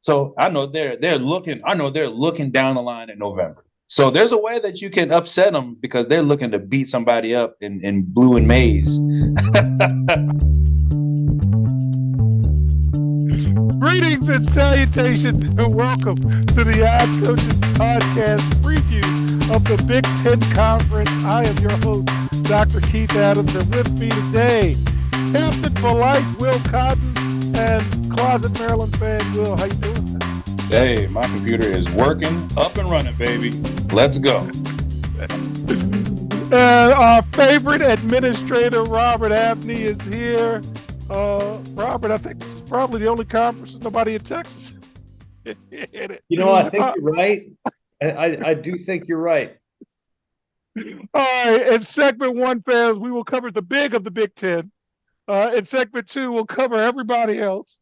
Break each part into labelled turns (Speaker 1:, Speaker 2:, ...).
Speaker 1: So I know they're looking. I know they're looking down the line in November. So there's a way that you can upset them because they're looking to beat somebody up in blue and maize.
Speaker 2: Greetings and salutations, and welcome to the Odd Coaches Podcast preview of the Big Ten Conference. I am your host, Dr. Keith Adams, and with me today, Captain for Life, Will Cotton, and Closet Maryland fan, Will. How you doing?
Speaker 1: Hey, my computer is working, up and running, baby. Let's go.
Speaker 2: And our favorite administrator, Robert Abney, is here. Robert, I think this is probably the only conference with nobody in Texas.
Speaker 3: I think you're right. I do think you're right.
Speaker 2: All right, in segment one, fans, we will cover the big of the Big Ten. In segment two, we'll cover everybody else.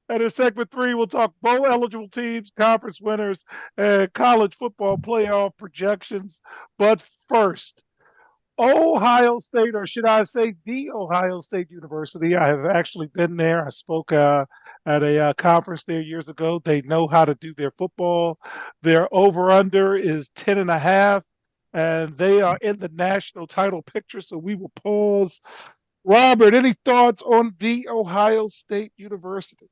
Speaker 2: And in segment three, we'll talk bowl eligible teams, conference winners, and college football playoff projections. But first, Ohio State, or should I say the Ohio State University. I have actually been there. I spoke at a conference there years ago. They know how to do their football. Their over-under is 10.5, and they are in the national title picture, so we will pause. Robert, any thoughts on the Ohio State University?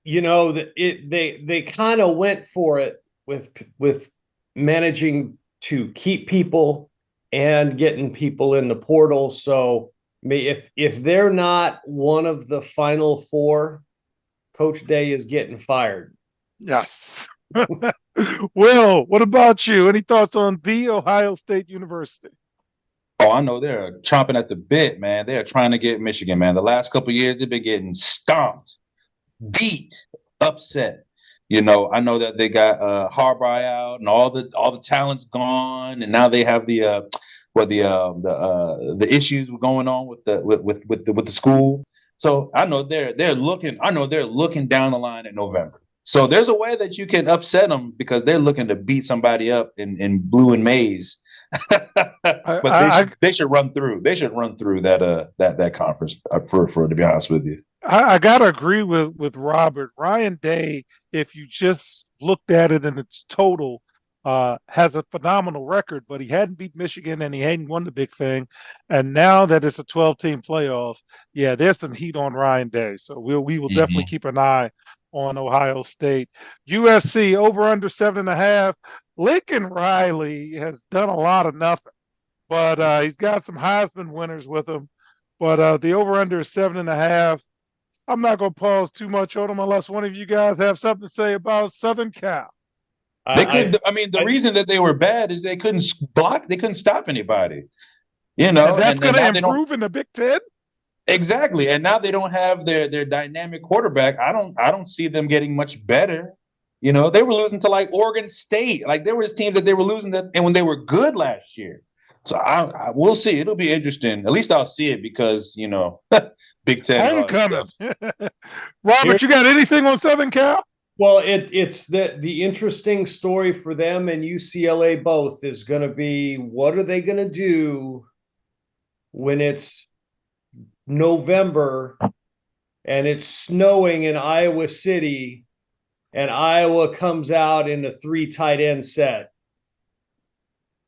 Speaker 3: They kind of went for it with managing to keep people and getting people in the portal. So if they're not one of the final four, Coach Day is getting fired.
Speaker 2: Yes. Will, what about you? Any thoughts on the Ohio State University?
Speaker 1: Oh, I know they're chomping at the bit, man. They're trying to get Michigan, man. The last couple of years, they've been getting stomped, beat, upset. I know that they got Harbaugh out and all the talent's gone, and now they have the issues going on with the school. So I know they're looking down the line in November. So there's a way that you can upset them because they're looking to beat somebody up in blue and maize. But they should run through. They should run through that conference for to be honest with you.
Speaker 2: I gotta agree with Robert. Ryan Day, if you just looked at it in its total, has a phenomenal record, but he hadn't beat Michigan and he hadn't won the big thing. And now that it's a 12-team playoff, yeah, there's some heat on Ryan Day. So we will definitely keep an eye on Ohio State. USC over under 7.5. Lincoln Riley has done a lot of nothing, but he's got some Heisman winners with him. But the over under is 7.5. I'm not going to pause too much on them unless one of you guys have something to say about Southern Cal.
Speaker 1: The reason that they were bad is they couldn't block, they couldn't stop anybody.
Speaker 2: And that's going to improve in the Big Ten.
Speaker 1: Exactly, and now they don't have their dynamic quarterback. I don't see them getting much better. They were losing to like Oregon State. Like there was teams that they were losing and when they were good last year. So we'll see. It'll be interesting. At least I'll see it because Big Ten
Speaker 2: homecoming. Robert, you got anything on Southern Cal?
Speaker 3: Well, it's the interesting story for them and UCLA both is going to be what are they going to do when it's November and it's snowing in Iowa City and Iowa comes out in a 3 tight end set.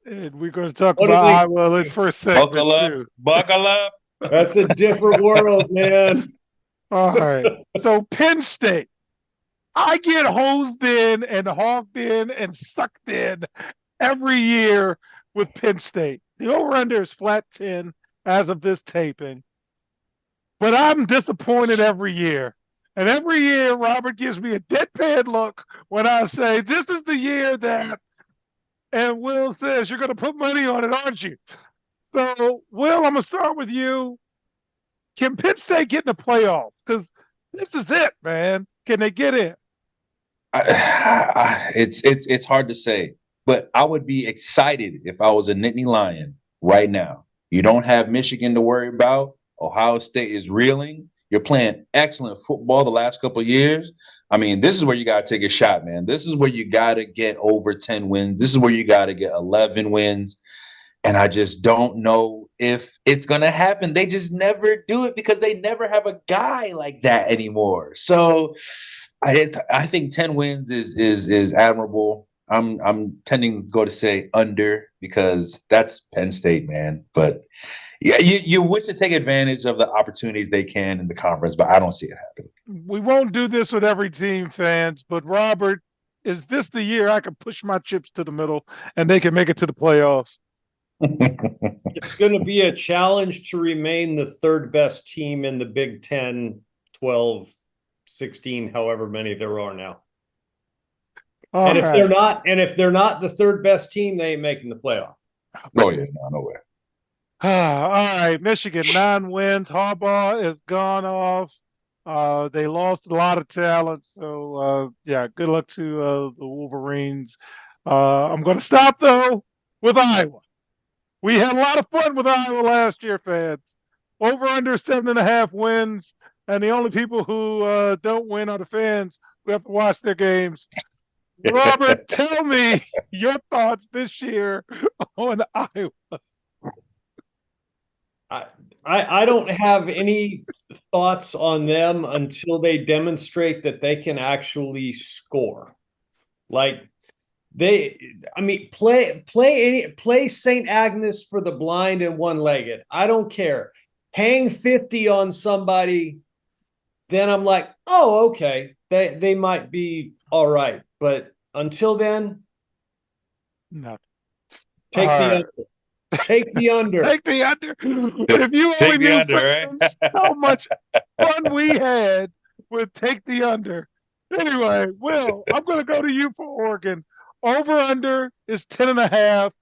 Speaker 2: And we're going to talk about Iowa in first segment.
Speaker 1: Buckle up.
Speaker 3: That's a different world, man.
Speaker 2: All right. So Penn State. I get hosed in and hogged in and sucked in every year with Penn State. The over-under is flat 10 as of this taping. But I'm disappointed every year. And every year, Robert gives me a deadpan look when I say, this is the year that, and Will says, you're going to put money on it, aren't you? So, Will, I'm going to start with you. Can Penn State get in the playoffs? Because this is it, man. Can they get in?
Speaker 1: It's hard to say, but I would be excited if I was a Nittany Lion right now. You don't have Michigan to worry about. Ohio State is reeling. You're playing excellent football the last couple of years. I mean, this is where you got to take a shot, man. This is where you got to get over 10 wins. This is where you got to get 11 wins. And I just don't know if it's going to happen. They just never do it because they never have a guy like that anymore. So I think 10 wins is admirable. I'm tending to go to say under because that's Penn State, man. But yeah, you wish to take advantage of the opportunities they can in the conference, but I don't see it happening.
Speaker 2: We won't do this with every team, fans, but Robert, is this the year I can push my chips to the middle and they can make it to the playoffs?
Speaker 3: It's going to be a challenge to remain the third best team in the Big 10, 12, 16, however many there are now.
Speaker 2: All right.
Speaker 3: If they're not the third best team, they ain't making the playoff.
Speaker 1: Oh yeah, no way.
Speaker 2: All right, Michigan 9 wins. Harbaugh has gone off. They lost a lot of talent, so yeah, good luck to the Wolverines. I'm going to stop though with Iowa. We had a lot of fun with Iowa last year, fans. Over under 7.5 wins, and the only people who don't win are the fans who have to watch their games. Robert, tell me your thoughts this year on Iowa.
Speaker 3: I don't have any thoughts on them until they demonstrate that they can actually score. Like play St. Agnes for the blind and one-legged. I don't care. Hang 50 on somebody, then I'm like, oh, okay, they might be all right. But until then,
Speaker 2: nothing.
Speaker 3: Take the under. Take the under.
Speaker 2: Take the under. If you only knew fans, how much fun we had with take the under. Anyway, Will, I'm going to go to you for Oregon. Over under is 10.5.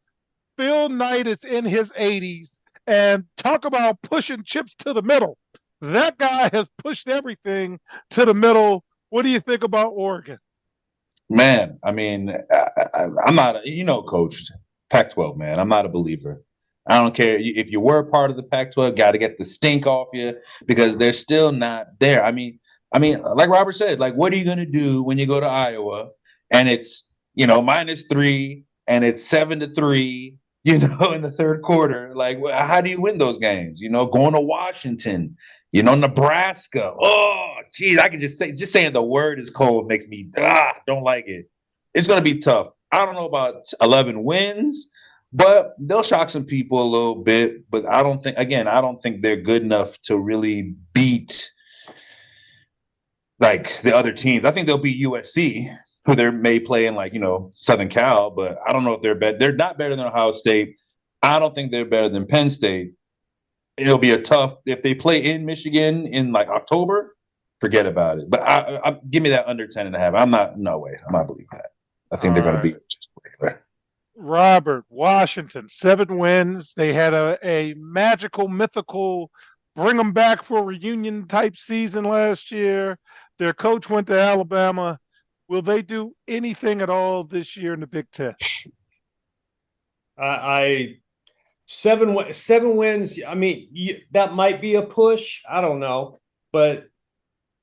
Speaker 2: Phil Knight is in his 80s. And talk about pushing chips to the middle. That guy has pushed everything to the middle. What do you think about Oregon?
Speaker 1: Man, I mean, I'm not, Coach, Pac-12, man. I'm not a believer. I don't care if you were a part of the Pac-12, got to get the stink off you because they're still not there. I mean, like Robert said, like, what are you going to do when you go to Iowa and it's, -3 and it's 7-3, in the third quarter? Like, how do you win those games? Going to Washington, Nebraska. Oh, geez, I can just saying the word is cold makes me don't like it. It's going to be tough. I don't know about 11 wins, but they'll shock some people a little bit. But I don't think they're good enough to really beat like the other teams. I think they'll beat USC, who they may play in Southern Cal, but I don't know if they're better. They're not better than Ohio State. I don't think they're better than Penn State. It'll be if they play in Michigan in October, forget about it. But I give me that under 10.5. No way. I'm not believing that. I think they're going to be just regular.
Speaker 2: Robert, Washington, 7 wins. They had a magical, mythical, bring them back for a reunion type season last year. Their coach went to Alabama. Will they do anything at all this year in the Big Ten?
Speaker 3: 7 wins. I mean, that might be a push. I don't know, but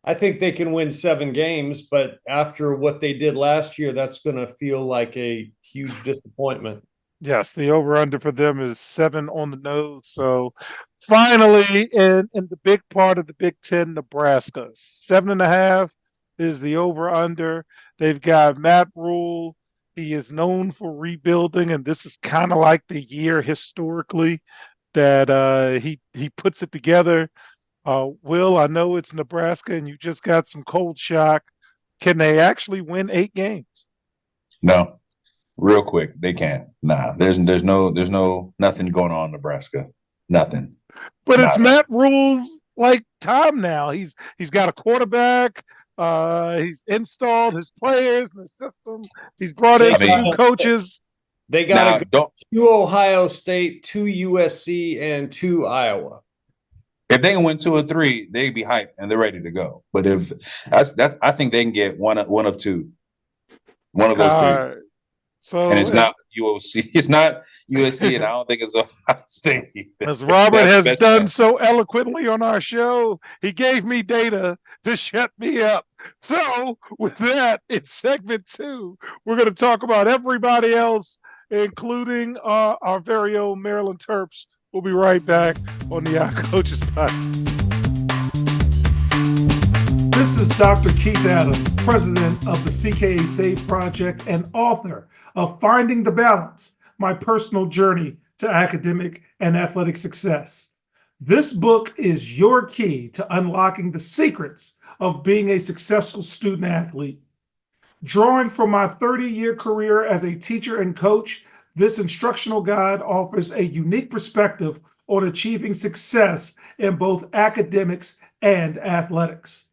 Speaker 3: I think they can win 7 games. But after what they did last year, that's going to feel like a huge disappointment.
Speaker 2: Yes, the over-under for them is 7 on the nose. So finally, in the big part of the Big Ten, Nebraska, 7.5 is the over-under. They've got Matt Rule. He is known for rebuilding, and this is kind of like the year historically that he puts it together. Will, I know it's Nebraska, and you just got some cold shock. Can they actually win 8 games?
Speaker 1: No, real quick, they can't. Nah, there's nothing going on in Nebraska. Nothing.
Speaker 2: But it's Matt Rule's time now. He's got a quarterback. He's installed his players in the system. He's brought in some new coaches.
Speaker 3: They got to go to Ohio State, to USC, and to Iowa.
Speaker 1: If they can win 2 or 3, they'd be hyped and they're ready to go. But if I think they can get one of 2, one of those 3. So, and it's not UOC. It's not USC, and I don't think it's Ohio State.
Speaker 2: As Robert has done so eloquently on our show, he gave me data to shut me up. So with that, in segment 2, we're going to talk about everybody else, including our very own Maryland Terps. We'll be right back on the Coaches Podcast. This is Dr. Keith Adams, president of the CKA Save Project and author of Finding the Balance, My Personal Journey to Academic and Athletic Success. This book is your key to unlocking the secrets of being a successful student athlete. Drawing from my 30-year career as a teacher and coach, this instructional guide offers a unique perspective on achieving success in both academics and athletics.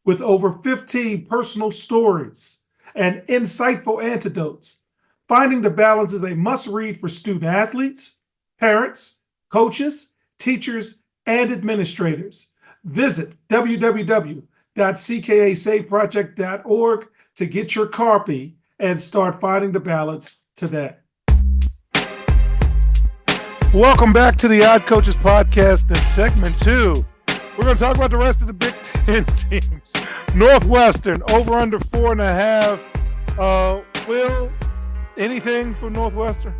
Speaker 2: With over 15 personal stories and insightful antidotes, Finding the Balance is a must-read for student athletes, parents, coaches, teachers, and administrators. Visit www.ckasaveproject.org to get your copy and start finding the balance today. Welcome back to the Odd Coaches Podcast in segment 2. We're going to talk about the rest of the Big Ten teams. Northwestern, over under 4.5. Will, anything for Northwestern?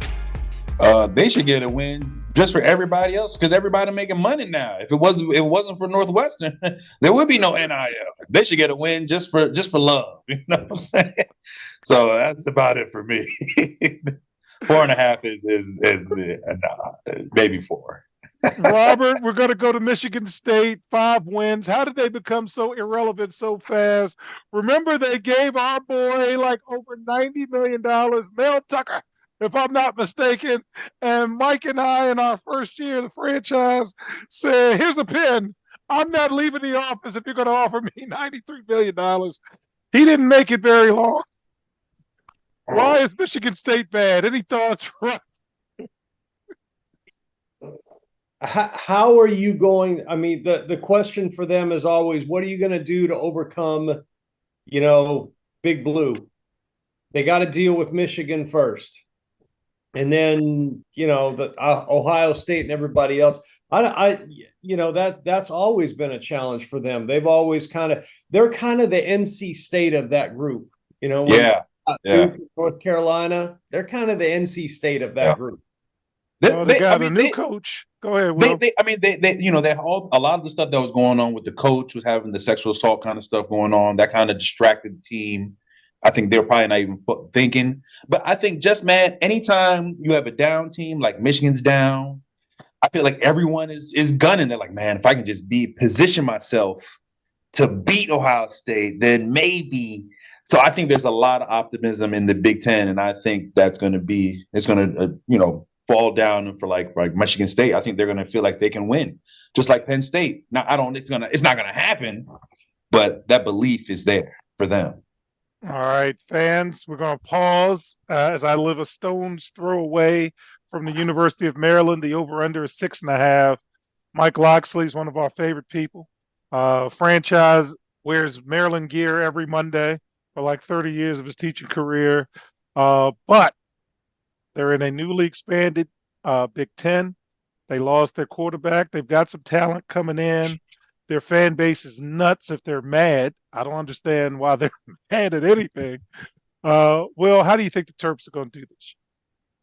Speaker 1: They should get a win just for everybody else, because everybody making money now. If it wasn't for Northwestern, there would be no NIL. They should get a win just for love. You know what I'm saying? So that's about it for me. 4.5 is maybe 4.
Speaker 2: Robert, we're going to go to Michigan State, 5 wins. How did they become so irrelevant so fast? Remember, they gave our boy like over $90 million, Mel Tucker, if I'm not mistaken. And Mike and I, in our first year of the franchise, said, here's a pen. I'm not leaving the office if you're going to offer me $93 million. He didn't make it very long. Why is Michigan State bad? Any thoughts, Rob?
Speaker 3: How are you going? I mean, the question for them is always, what are you going to do to overcome, Big Blue? They got to deal with Michigan first. And then, the Ohio State and everybody else. That's always been a challenge for them. They've always they're kind of the NC State of that group.
Speaker 1: Yeah.
Speaker 3: North Carolina, they're kind of the NC State of that group.
Speaker 2: They got a new coach. Go ahead, Will.
Speaker 1: They all, a lot of the stuff that was going on with the coach was having the sexual assault kind of stuff going on. That kind of distracted the team. I think they're probably not even thinking. But I think anytime you have a down team, like Michigan's down, I feel like everyone is gunning. They're like, man, if I can just position myself to beat Ohio State, then maybe. So I think there's a lot of optimism in the Big Ten, and I think it's going to fall down for like Michigan State. I think they're going to feel like they can win, just like Penn State. Now, it's not going to happen, but that belief is there for them.
Speaker 2: All right, fans, we're going to pause as I live a stone's throw away from the University of Maryland. The over-under is 6.5. Mike Locksley is one of our favorite people. Franchise wears Maryland gear every Monday for like 30 years of his teaching career. But they're in a newly expanded Big Ten. They lost their quarterback. They've got some talent coming in. Their fan base is nuts if they're mad. I don't understand why they're mad at anything. Will, how do you think the Terps are going to do this?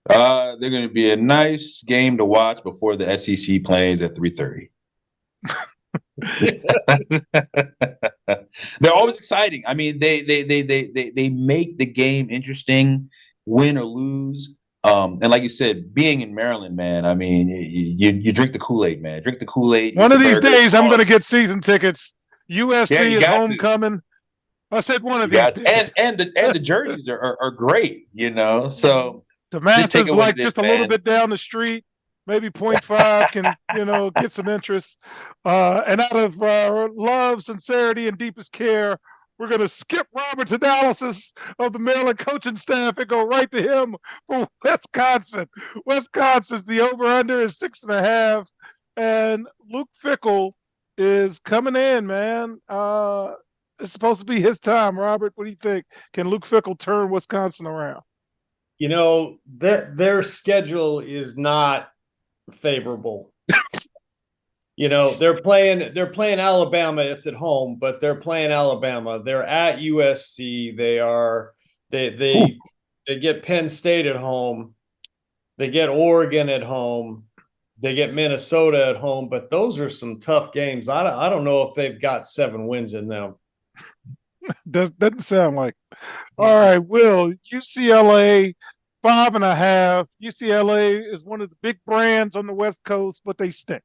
Speaker 1: They're going to be a nice game to watch before the SEC plays at 3:30. They're always exciting. I mean, they make the game interesting, win or lose. And like you said, being in Maryland, man, I mean, you drink the Kool-Aid, man. Drink the Kool-Aid.
Speaker 2: One of these days, I'm going to get season tickets. USC is homecoming. I said one of these days.
Speaker 1: And the jerseys are great, So
Speaker 2: the math is like just a little bit down the street. Maybe 0.5 can, get some interest. And out of love, sincerity, and deepest care, we're going to skip Robert's analysis of the Maryland coaching staff and go right to him for Wisconsin. Wisconsin's the over-under is 6.5. And Luke Fickell is coming in, man. It's supposed to be his time, Robert. What do you think? Can Luke Fickell turn Wisconsin around?
Speaker 3: Their schedule is not favorable. They're playing Alabama. It's at home, but they're playing Alabama. They're at USC. They get Penn State at home. They get Oregon at home. They get Minnesota at home. But those are some tough games. I don't know if they've got 7 wins in them.
Speaker 2: Doesn't sound like. All right, Will, UCLA 5.5. UCLA is one of the big brands on the West Coast, but they stink.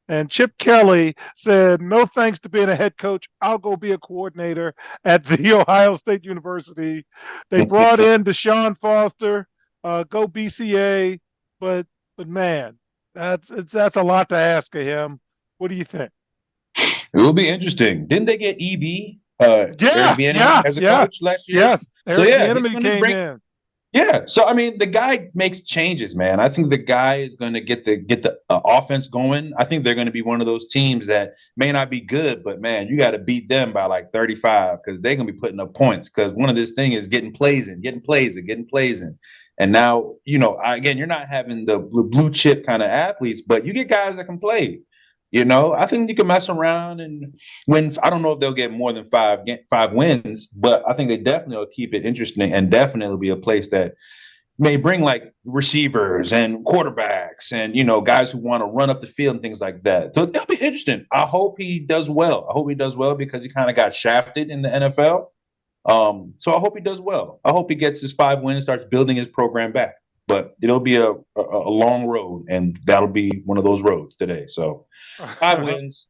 Speaker 2: And Chip Kelly said, no thanks to being a head coach. I'll go be a coordinator at the Ohio State University. They brought in Deshaun Foster, go BCA, but man, that's a lot to ask of him. What do you think?
Speaker 1: It will be interesting. Didn't they get EB,
Speaker 2: Yeah,
Speaker 1: Eric Bieniemy
Speaker 2: yeah,
Speaker 1: as a
Speaker 2: yeah,
Speaker 1: coach last year?
Speaker 2: yes.
Speaker 1: So
Speaker 2: Eric
Speaker 1: yeah, he's
Speaker 2: Bieniemy
Speaker 1: going to
Speaker 2: came
Speaker 1: bring.
Speaker 2: in.
Speaker 1: Yeah, so I mean, the guy makes changes, man. I think the guy is going to get the offense going. I think they're going to be one of those teams that may not be good, but man, you got to beat them by like 35 because they're going to be putting up points. Because one of this thing is getting plays in, getting plays in, getting plays in. And now, again, you're not having the blue chip kind of athletes, but you get guys that can play. I think you can mess around and win. I don't know if they'll get more than five wins, but I think they definitely will keep it interesting and definitely be a place that may bring like receivers and quarterbacks and guys who want to run up the field and things like that. So that'll be interesting. I hope he does well. I hope he does well because he kind of got shafted in the NFL. So I hope he does well. I hope he gets his 5 wins, starts building his program back. But it'll be a long road, and that'll be one of those roads today. So 5 wins.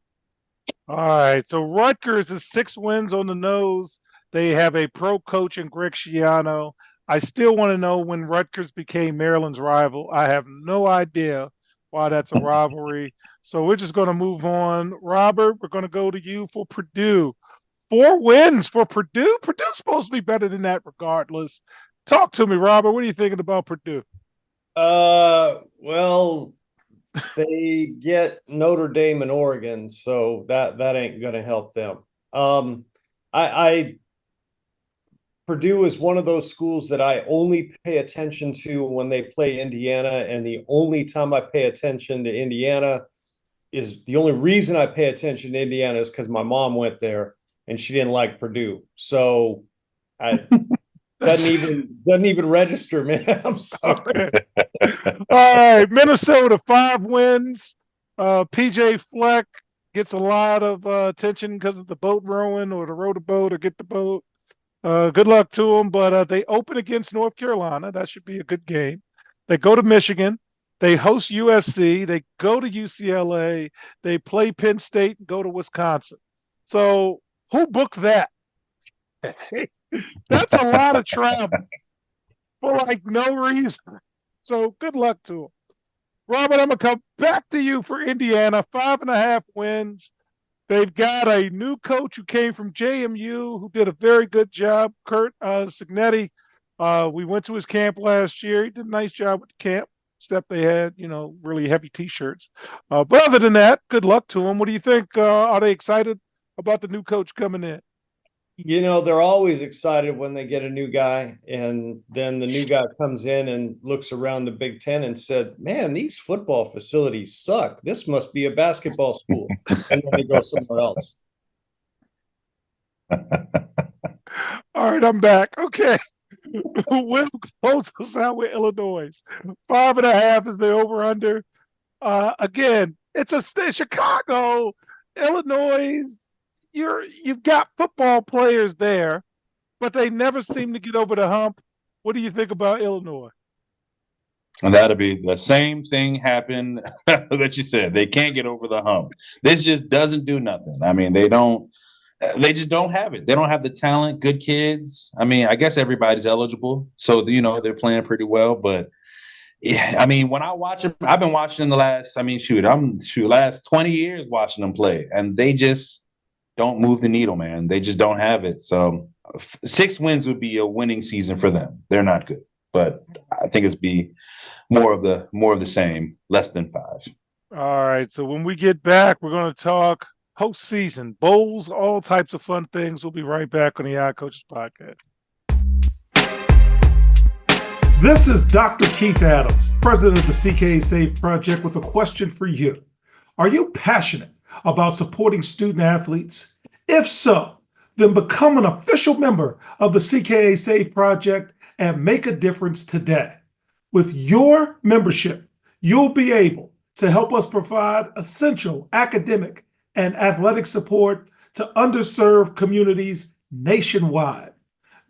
Speaker 2: All right. So Rutgers is 6 wins on the nose. They have a pro coach in Greg Schiano. I still want to know when Rutgers became Maryland's rival. I have no idea why that's a rivalry. So we're just going to move on. Robert, we're going to go to you for Purdue. 4 wins for Purdue. Purdue's supposed to be better than that regardless. Talk to me, Robert. What are you thinking about Purdue?
Speaker 3: Well, they get Notre Dame and Oregon, so that ain't gonna help them. I Purdue is one of those schools that I only pay attention to when they play Indiana, and the only time I pay attention to Indiana is the only reason I pay attention to Indiana is because my mom went there and she didn't like Purdue. So I doesn't even register, man. I'm sorry.
Speaker 2: Okay. All right, Minnesota 5 wins. PJ Fleck gets a lot of attention because of the boat rowing or to row the boat or get the boat. Good luck to them, but they open against North Carolina. That should be a good game. They go to Michigan. They host USC. They go to UCLA. They play Penn State and go to Wisconsin. So who booked that? That's a lot of travel for like no reason. So good luck to them. Robert, I'm going to come back to you for Indiana. 5.5 wins. They've got a new coach who came from JMU who did a very good job, Kurt Signetti. We went to his camp last year. He did a nice job with the camp. Except they had, really heavy T-shirts. But other than that, good luck to them. What do you think? Are they excited about the new coach coming in?
Speaker 3: They're always excited when they get a new guy, and then the new guy comes in and looks around the Big Ten and said, man, these football facilities suck. This must be a basketball school. And then they go somewhere else.
Speaker 2: All right, I'm back. Okay. Will close us out with Illinois. 5.5 is the over-under. Again, it's Chicago, Illinois. You've got football players there, but they never seem to get over the hump. What do you think about Illinois?
Speaker 1: And that'll be the same thing happen that you said. They can't get over the hump. This just doesn't do nothing. I mean, they just don't have it. They don't have the talent, good kids. I mean, I guess everybody's eligible. So, they're playing pretty well. But, yeah, I mean, when I watch them, I've been watching last 20 years watching them play. And they just don't move the needle, man. They just don't have it. So 6 wins would be a winning season for them. They're not good. But I think it's be more of the same, less than 5.
Speaker 2: All right. So when we get back, we're going to talk postseason, bowls, all types of fun things. We'll be right back on the iCoaches Podcast. This is Dr. Keith Adams, president of the CKA Safe Project, with a question for you. Are you passionate about supporting student athletes? If so, then become an official member of the CKA Safe Project and make a difference today. With your membership, you'll be able to help us provide essential academic and athletic support
Speaker 4: to underserved communities nationwide.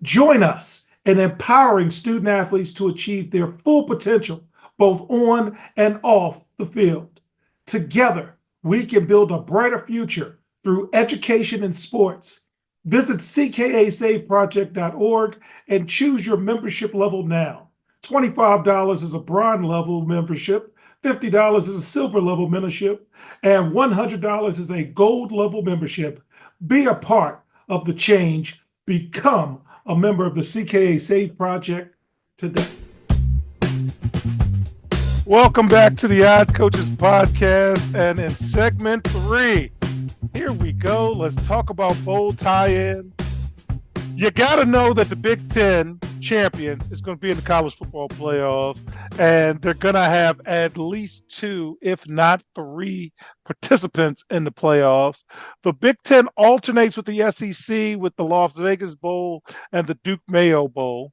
Speaker 4: Join us in empowering student athletes to achieve their full potential, both on and off the field. Together, we can build a brighter future through education and sports. Visit CKASaveProject.org and choose your membership level now. $25 is a bronze level membership, $50 is a silver level membership, and $100 is a gold level membership. Be a part of the change. Become a member of the CKA Save Project today.
Speaker 2: Welcome back to the Odd Coaches Podcast. And in segment 3, here we go. Let's talk about bowl tie-in. You got to know that the Big Ten champion is going to be in the college football playoffs, and they're going to have at least 2, if not 3, participants in the playoffs. The Big Ten alternates with the SEC with the Las Vegas Bowl and the Duke Mayo Bowl.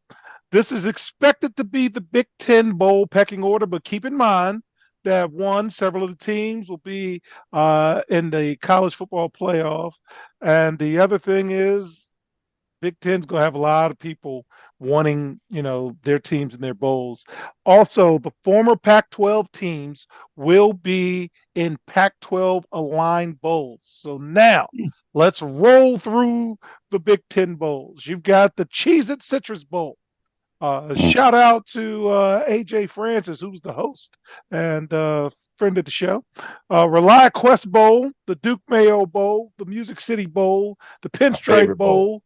Speaker 2: This is expected to be the Big Ten Bowl pecking order, but keep in mind that several of the teams will be in the college football playoff. And the other thing is Big Ten's going to have a lot of people wanting, their teams in their bowls. Also, the former Pac-12 teams will be in Pac-12 aligned bowls. So now let's roll through the Big Ten bowls. You've got the Cheez-It Citrus Bowl. Shout out to AJ Francis, who's the host and friend of the show. ReliaQuest Bowl, the Duke Mayo Bowl, the Music City Bowl, the Pinstripe Bowl,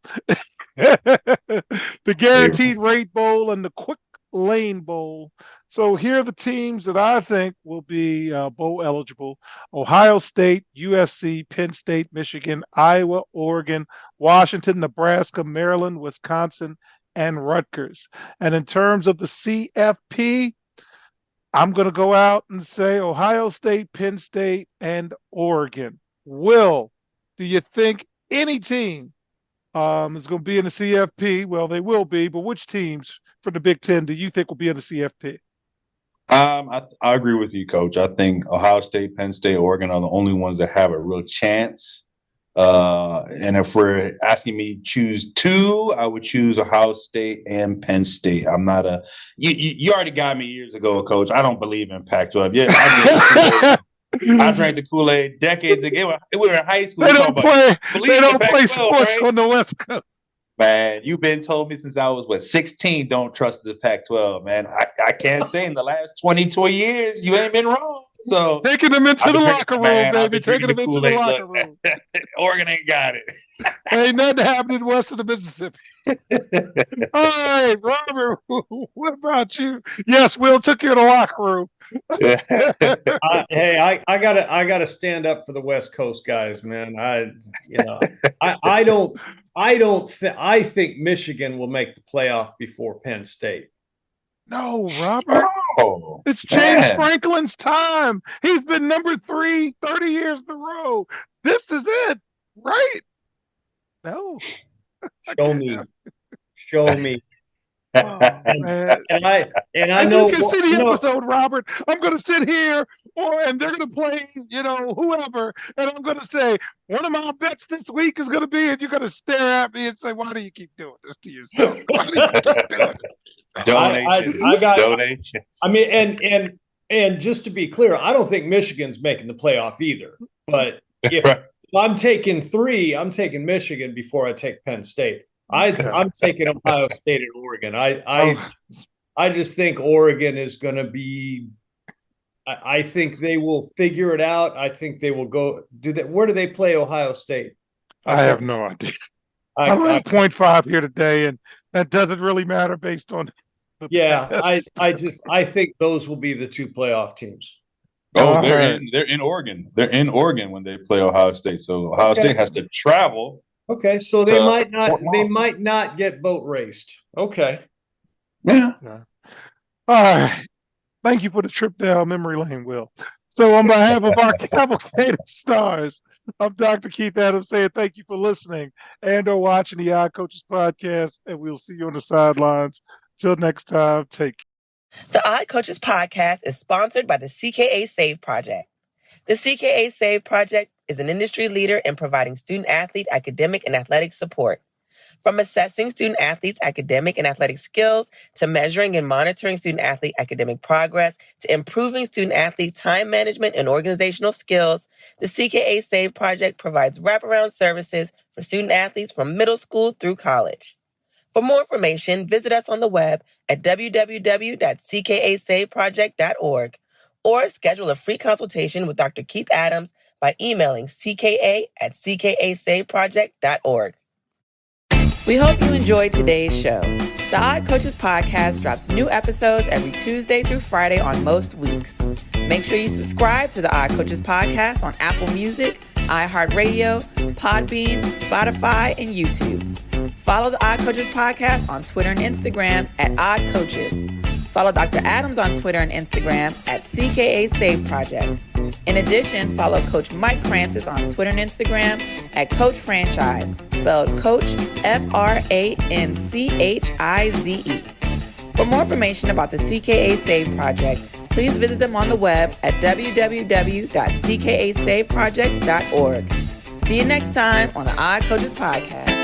Speaker 2: the Guaranteed Rate Bowl, and the Quick Lane Bowl. So here are the teams that I think will be bowl eligible: Ohio State, USC, Penn State, Michigan, Iowa, Oregon, Washington, Nebraska, Maryland, Wisconsin, and Rutgers. And in terms of the CFP, I'm going to go out and say Ohio State, Penn State, and Oregon. Will, do you think any team is going to be in the CFP? Well, they will be, but which teams for the Big Ten do you think will be in the CFP?
Speaker 1: I agree with you, Coach. I think Ohio State, Penn State, Oregon are the only ones that have a real chance. And if we're asking me to choose 2, I would choose Ohio State and Penn State. I'm not you already got me years ago, Coach. I don't believe in Pac-12. Yeah, I drank the Kool-Aid decades ago. We were in high school.
Speaker 2: They don't play sports, right? On the West Coast.
Speaker 1: Man, you've been told me since I was 16, don't trust the Pac-12, man. I can't say in the last 20 years you ain't been wrong. So
Speaker 2: taking them into the locker room, baby. Taking them into the locker room.
Speaker 1: Oregon ain't got it.
Speaker 2: Ain't nothing happening west of the Mississippi. All right, Robert, what about you? Yes, Will took you to the locker room.
Speaker 3: Hey, I gotta stand up for the West Coast guys, man. I think Michigan will make the playoff before Penn State.
Speaker 2: No, Robert.
Speaker 1: Oh,
Speaker 2: it's James Franklin's time. He's been number 3 30 years in a row. This is it, right? No.
Speaker 3: Show me.
Speaker 2: Oh, and I know you can see the episode, Robert. I'm going to sit here, and they're going to play, whoever, and I'm going to say one of my bets this week is going to be, and you're going to stare at me and say, "Why do you keep doing this to yourself? Why do you keep doing this to yourself?"
Speaker 1: Donations.
Speaker 3: I mean, and just to be clear, I don't think Michigan's making the playoff either. But if I'm taking 3, I'm taking Michigan before I take Penn State. I'm taking Ohio State and Oregon. I just think Oregon is going to be. I think they will figure it out. I think they will go. Where do they play Ohio State?
Speaker 2: I have no idea. I'm at 0.5 here today, and that doesn't really matter based on.
Speaker 3: I think those will be the 2 playoff teams.
Speaker 1: Oh, they're in Oregon. They're in Oregon when they play Ohio State. So Ohio State has to travel.
Speaker 3: Okay, so they might not get boat raced. Okay.
Speaker 1: Yeah.
Speaker 2: All right. Thank you for the trip down memory lane, Will. So on behalf of our cavalcade of stars, I'm Dr. Keith Adams saying thank you for listening and or watching the Odd Coaches Podcast, and we'll see you on the sidelines. Till next time, take care.
Speaker 5: The Odd Coaches Podcast is sponsored by the CKA Save Project. The CKA SAVE project is an industry leader in providing student-athlete academic and athletic support. From assessing student-athletes' academic and athletic skills, to measuring and monitoring student-athlete academic progress, to improving student-athlete time management and organizational skills, the CKA SAVE project provides wraparound services for student-athletes from middle school through college. For more information, visit us on the web at www.ckasaveproject.org or schedule a free consultation with Dr. Keith Adams by emailing cka@ckasaveproject.org. We hope you enjoyed today's show. The Odd Coaches podcast drops new episodes every Tuesday through Friday on most weeks. Make sure you subscribe to the Odd Coaches podcast on Apple Music, iHeartRadio, Podbean, Spotify, and YouTube. Follow the Odd Coaches podcast on Twitter and Instagram at Odd Coaches. Follow Dr. Adams on Twitter and Instagram at CKA Save Project. In addition, follow Coach Mike Francis on Twitter and Instagram at Coach Franchise, spelled Coach Franchize. For more information about the CKA Save Project, please visit them on the web at www.ckasaveproject.org. See you next time on the Odd Coaches Podcast.